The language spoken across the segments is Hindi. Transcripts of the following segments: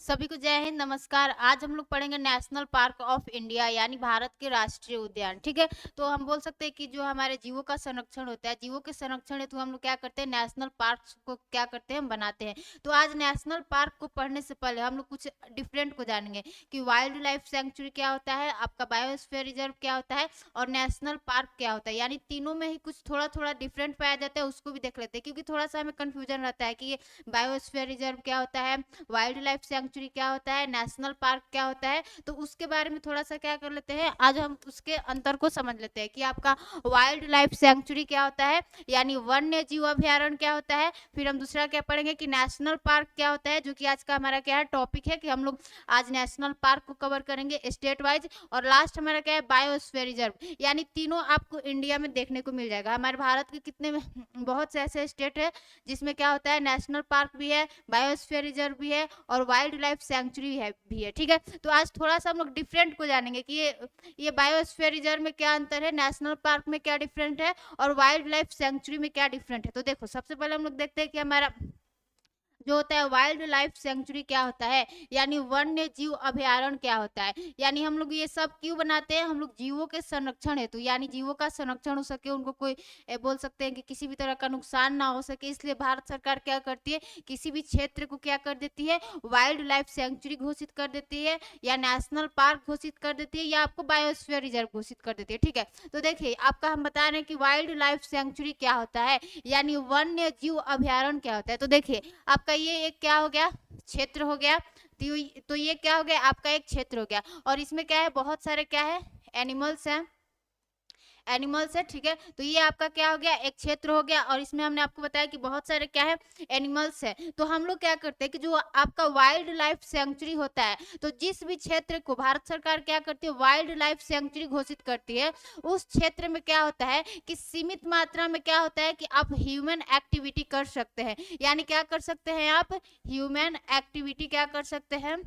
सभी को जय हिंद, नमस्कार। आज हम लोग पढ़ेंगे नेशनल पार्क ऑफ इंडिया यानी भारत के राष्ट्रीय उद्यान। ठीक है, तो हम बोल सकते हैं कि जो हमारे जीवों का संरक्षण होता है, जीवों के संरक्षण हेतु हम लोग क्या करते हैं, नेशनल पार्क को क्या करते हैं, हम बनाते हैं। तो आज नेशनल पार्क को पढ़ने से पहले हम लोग कुछ डिफरेंट को जानेंगे कि वाइल्ड लाइफ सेंचुरी क्या होता है, आपका बायोस्फीयर रिजर्व क्या होता है और नेशनल पार्क क्या होता है। यानी तीनों में ही कुछ थोड़ा थोड़ा डिफरेंट पाया जाता है, उसको भी देख लेते हैं, क्योंकि थोड़ा सा हमें कंफ्यूजन रहता है कि ये बायोस्फीयर रिजर्व क्या होता है, वाइल्ड लाइफ सेंचुरी क्या होता है, नेशनल पार्क क्या होता है। तो उसके बारे में थोड़ा सा क्या कर लेते हैं, आज हम उसके अंतर को समझ लेते हैं कि आपका वाइल्ड लाइफ सेंचुरी क्या होता है यानी वन्य जीव अभ्यारण्य क्या होता है। फिर हम दूसरा क्या पढ़ेंगे कि नेशनल पार्क क्या होता है, जो कि आज का हमारा क्या है टॉपिक है कि हम लोग आज नेशनल पार्क को कवर करेंगे स्टेट वाइज। और लास्ट हमारा क्या है बायोस्फीयर रिजर्व, यानी तीनों आपको इंडिया में देखने को मिल जाएगा। हमारे भारत के कितने बहुत से ऐसे स्टेट है जिसमें क्या होता है नेशनल पार्क भी है, बायोस्फीयर रिजर्व भी है और वाइल्ड लाइफ सेंचुरी भी है। ठीक है, तो आज थोड़ा सा हम लोग डिफरेंट को जानेंगे कि ये बायोस्फीयर रिजर्व में क्या अंतर है, नेशनल पार्क में क्या डिफरेंट है और वाइल्ड लाइफ सेंचुरी में क्या डिफरेंट है। तो देखो, सबसे पहले हम लोग देखते हैं कि हमारा जो होता है वाइल्ड लाइफ सेंचुरी क्या होता है यानी वन्य जीव अभ्यारण्य क्या होता है। यानी हम लोग ये सब क्यों बनाते हैं, हम लोग जीवों के संरक्षण हेतु, यानी जीवों का संरक्षण हो सके, उनको कोई बोल सकते हैं कि किसी भी तरह का नुकसान ना हो सके, इसलिए भारत सरकार क्या करती है, किसी भी क्षेत्र को क्या कर देती है, वाइल्ड लाइफ सेंचुरी घोषित कर देती है या नेशनल पार्क घोषित कर देती है या आपको बायोस्फीयर रिजर्व घोषित कर देती है। ठीक है, तो देखिए आपका हम बता रहे हैं कि वाइल्ड लाइफ सेंचुरी क्या होता है यानी वन्य जीव अभ्यारण्य क्या होता है। तो देखिए आपका ये एक क्या हो गया, क्षेत्र हो गया। तो ये क्या हो गया, आपका एक क्षेत्र हो गया और इसमें क्या है, बहुत सारे क्या है, एनिमल्स हैं, एनिमल्स है। ठीक है, तो ये आपका क्या हो गया, एक क्षेत्र हो गया और इसमें हमने आपको बताया कि बहुत सारे क्या है, एनिमल्स है। तो हम लोग क्या करते हैं कि जो आपका वाइल्ड लाइफ सेंचुरी होता है, तो जिस भी क्षेत्र को भारत सरकार क्या करती है, वाइल्ड लाइफ सेंचुरी घोषित करती है, उस क्षेत्र में क्या होता है कि सीमित मात्रा में क्या होता है कि आप ह्यूमन एक्टिविटी कर सकते हैं। यानी क्या कर सकते हैं, आप ह्यूमन एक्टिविटी क्या कर सकते हैं,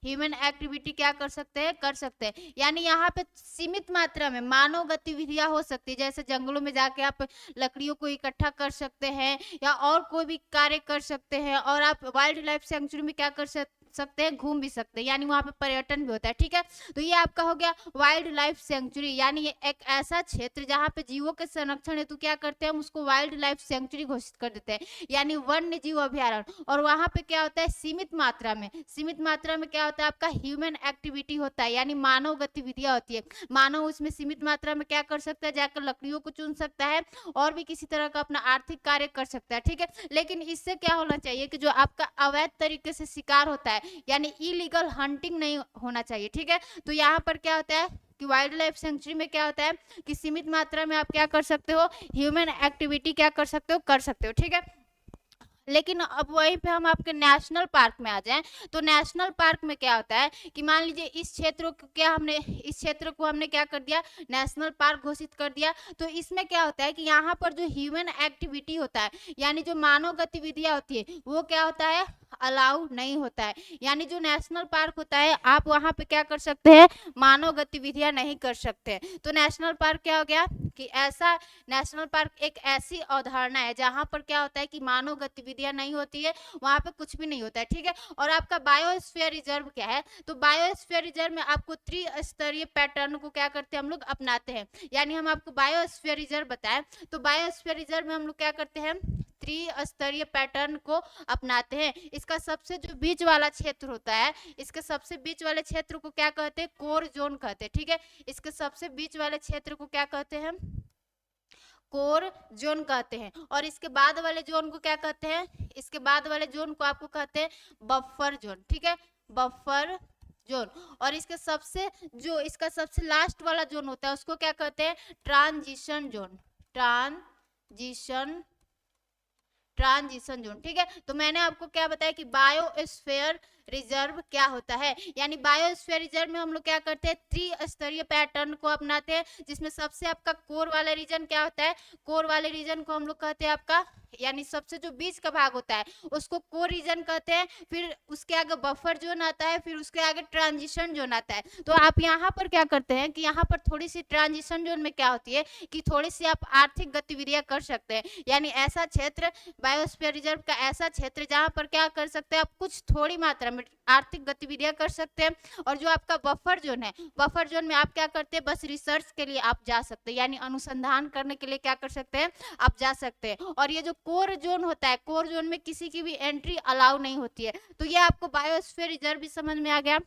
ह्यूमन एक्टिविटी क्या कर सकते हैं, कर सकते हैं। यानी यहाँ पे सीमित मात्रा में मानव गतिविधियां हो सकती है, जैसे जंगलों में जाके आप लकड़ियों को इकट्ठा कर सकते हैं या और कोई भी कार्य कर सकते हैं। और आप वाइल्ड लाइफ सेंचुरी में क्या कर सकते हैं, घूम भी सकते हैं, यानी वहाँ पे पर्यटन भी होता है। ठीक है, तो ये आपका हो गया वाइल्ड लाइफ सेंचुरी, यानी ये एक ऐसा क्षेत्र जहाँ पे जीवों के संरक्षण हेतु क्या करते हैं, हम उसको वाइल्ड लाइफ सेंचुरी घोषित कर देते हैं यानी वन्य जीव अभ्यारण्य। और वहाँ पे क्या होता है, सीमित मात्रा में, सीमित मात्रा में क्या होता है, आपका ह्यूमन एक्टिविटी होता है, यानी मानव गतिविधियां होती है। मानव उसमें सीमित मात्रा में क्या कर सकता है, जाकर लकड़ियों को चुन सकता है और भी किसी तरह का अपना आर्थिक कार्य कर सकता है। ठीक है, लेकिन इससे क्या होना चाहिए कि जो आपका अवैध तरीके से शिकार होता है यानी इलीगल हंटिंग नहीं होना चाहिए। ठीक है, तो यहाँ पर क्या होता है कि वाइल्ड लाइफ सेंचुरी में क्या होता है कि सीमित मात्रा में आप क्या कर सकते हो, ह्यूमन एक्टिविटी क्या कर सकते हो, कर सकते हो। ठीक है, लेकिन अब वहीं पे हम आपके नेशनल पार्क में आ जाएं, तो नेशनल पार्क में क्या होता है कि मान लीजिए इस क्षेत्र को क्या हमने, इस क्षेत्र को हमने क्या कर दिया, नेशनल पार्क घोषित कर दिया। तो इसमें क्या होता है कि यहाँ पर जो ह्यूमन एक्टिविटी होता है यानी जो मानव गतिविधियां होती है वो क्या होता है, अलाउ नहीं होता है। यानी जो नेशनल पार्क होता है आप वहां पे क्या कर सकते हैं, मानव गतिविधियां नहीं कर सकते। तो नेशनल पार्क क्या हो गया कि ऐसा, नेशनल पार्क एक ऐसी अवधारणा है जहां पर क्या होता है कि मानव गतिविधियां नहीं होती है, वहां पे कुछ भी नहीं होता है। ठीक है, और आपका बायोस्फीयर रिजर्व क्या है, तो बायोस्फीयर रिजर्व में आपको त्रिस्तरीय पैटर्न को क्या करते हैं, हम लोग अपनाते हैं। यानी हम आपको बायोस्फीयर रिजर्व बताएं, तो बायोस्फीयर रिजर्व में हम लोग क्या करते हैं, त्रिस्तरीय पैटर्न को अपनाते हैं। इसका सबसे जो बीच वाला क्षेत्र होता है, इसके सबसे बीच वाले क्षेत्र को क्या कहते हैं, कोर जोन कहते हैं। ठीक है, इसके सबसे बीच वाले क्षेत्र को क्या कहते हैं, कोर जोन कहते हैं। और इसके बाद वाले जोन को क्या कहते हैं, इसके बाद वाले जोन को आपको कहते हैं बफर जोन। ठीक है, बफर जोन। और इसके सबसे जो इसका सबसे लास्ट वाला जोन होता है उसको क्या कहते हैं, transition zone, transition transition zone. ठीक है, तो मैंने आपको क्या बताया कि बायोस्फीयर रिजर्व क्या होता है, यानी बायोस्फीयर रिजर्व में हम लोग क्या करते हैं, त्रिस्तरीय पैटर्न को अपनाते हैं, जिसमें सबसे आपका कोर वाला रीजन क्या होता है, कोर वाले रीजन को हम लोग कहते हैं आपका यानी सबसे जो बीच का भाग होता है उसको कोर रीजन कहते हैं, फिर उसके आगे बफर जोन आता है, फिर उसके आगे ट्रांजिशन जोन आता है। तो आप यहाँ पर क्या करते हैं कि यहाँ पर थोड़ी सी ट्रांजिशन जोन में क्या होती है कि थोड़ी सी आप आर्थिक गतिविधियां कर सकते हैं, यानी ऐसा क्षेत्र बायोस्फीयर रिजर्व का ऐसा क्षेत्र जहां पर क्या कर सकते हैं आप कुछ थोड़ी मात्रा में आर्थिक गतिविधियां कर सकते हैं। और जो आपका बफर जोन है, बफर जोन में आप क्या करते हैं बस रिसर्च के लिए आप जा सकते हैं, यानी अनुसंधान करने के लिए क्या कर सकते हैं आप जा सकते हैं। और ये जो कोर जोन होता है, कोर जोन में किसी की भी एंट्री अलाउ नहीं होती है। तो ये आपको बायोस्फीयर रिजर्व भी समझ में आ गया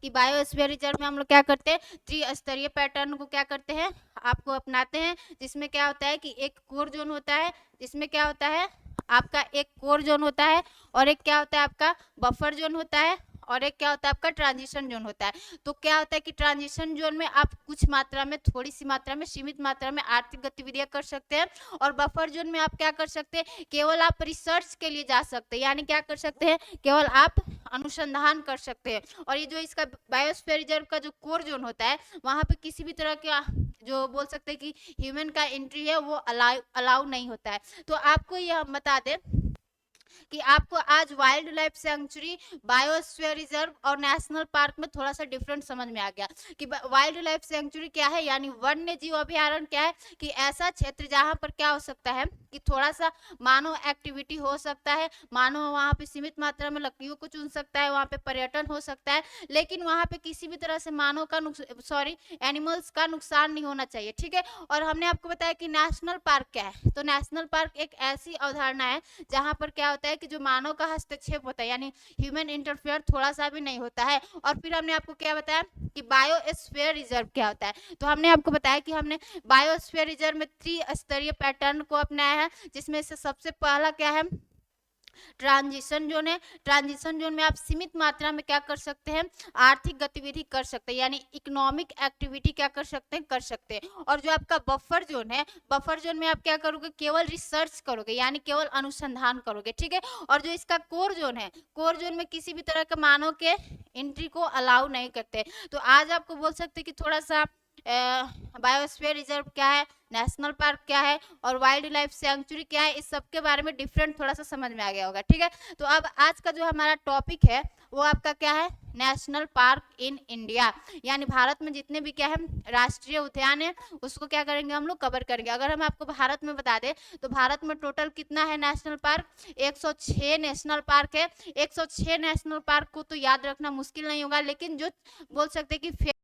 कि बायोस्फीयर रिजर्व में हम लोग क्या करते हैं त्रिस्तरीय पैटर्न को क्या करते हैं आपको अपनाते हैं, जिसमें क्या होता है कि एक कोर जोन होता है, जिसमें क्या होता है आपका एक कोर जोन होता है, और एक क्या होता है आपका बफर जोन होता है, और एक क्या होता है आपका ट्रांजिशन जोन होता है। तो क्या होता है कि ट्रांजिशन जोन में आप कुछ मात्रा में, थोड़ी सी मात्रा में, सीमित मात्रा में आर्थिक गतिविधियां कर सकते हैं, और बफर जोन में आप क्या कर सकते हैं केवल आप रिसर्च के लिए जा सकते हैं, यानी क्या कर सकते हैं केवल आप अनुसंधान कर सकते हैं। और ये जो इसका बायोस्फीयर रिजर्व का जो कोर जोन होता है वहां पे किसी भी तरह का जो बोल सकते हैं कि ह्यूमन का एंट्री है वो अलाउ नहीं होता है। तो आपको ये हम बता दें कि आपको आज wild life sanctuary, biosphere reserve और नेशनल पार्क में थोड़ा सा डिफरेंट समझ में आ गया कि वाइल्ड लाइफ सेंचुरी क्या है, यानी वन्य जीव अभयारण्य क्या है कि ऐसा क्षेत्र जहां पर क्या हो सकता है कि थोड़ा सा मानव एक्टिविटी हो सकता है, मानव वहां पे सीमित मात्रा में लकड़ियों को चुन सकता है, वहां पे पर्यटन हो सकता है, लेकिन वहां पे किसी भी तरह से मानव का एनिमल्स का नुकसान नहीं होना चाहिए, ठीक है। और हमने आपको बताया कि नेशनल पार्क क्या है, तो नेशनल पार्क एक ऐसी अवधारणा है जहां पर क्या होता है कि जो मानव का हस्तक्षेप होता है, यानी ह्यूमन इंटरफेयर थोड़ा सा भी नहीं होता है। और फिर हमने आपको क्या बताया कि बायोस्फीयर रिजर्व क्या होता है, तो हमने आपको बताया कि हमने बायोस्फीयर रिजर्व में त्रिस्तरीय पैटर्न को अपनाया है, जिसमें से सबसे पहला क्या है ट्रांजिशन जोन है। ट्रांजिशन जोन में आप सीमित मात्रा में क्या कर सकते हैं आर्थिक गतिविधि कर सकते हैं, यानी इकोनॉमिक एक्टिविटी क्या कर सकते हैं कर सकते हैं। और जो आपका बफर जोन है, बफर जोन में आप क्या करोगे केवल रिसर्च करोगे, यानी केवल अनुसंधान करोगे, ठीक है। और जो इसका कोर जोन है, कोर जोन में किसी भी तरह के मानव के एंट्री को अलाउ नहीं करते। तो आज आपको बोल सकते हैं कि थोड़ा सा बायोस्फीयर रिजर्व क्या है, नेशनल पार्क क्या है और वाइल्ड लाइफ सेंचुरी क्या है, इस सब के बारे में डिफरेंट थोड़ा सा समझ में आ गया होगा, ठीक है। तो अब आज का जो हमारा टॉपिक है वो आपका क्या है नेशनल पार्क इन इंडिया, यानी भारत में जितने भी क्या है राष्ट्रीय उद्यान है उसको क्या करेंगे हम लोग कवर करेंगे। अगर हम आपको भारत में बता दें तो भारत में टोटल कितना है नेशनल पार्क 106 नेशनल पार्क है। 106 नेशनल पार्क को तो याद रखना मुश्किल नहीं होगा, लेकिन जो बोल सकते हैं कि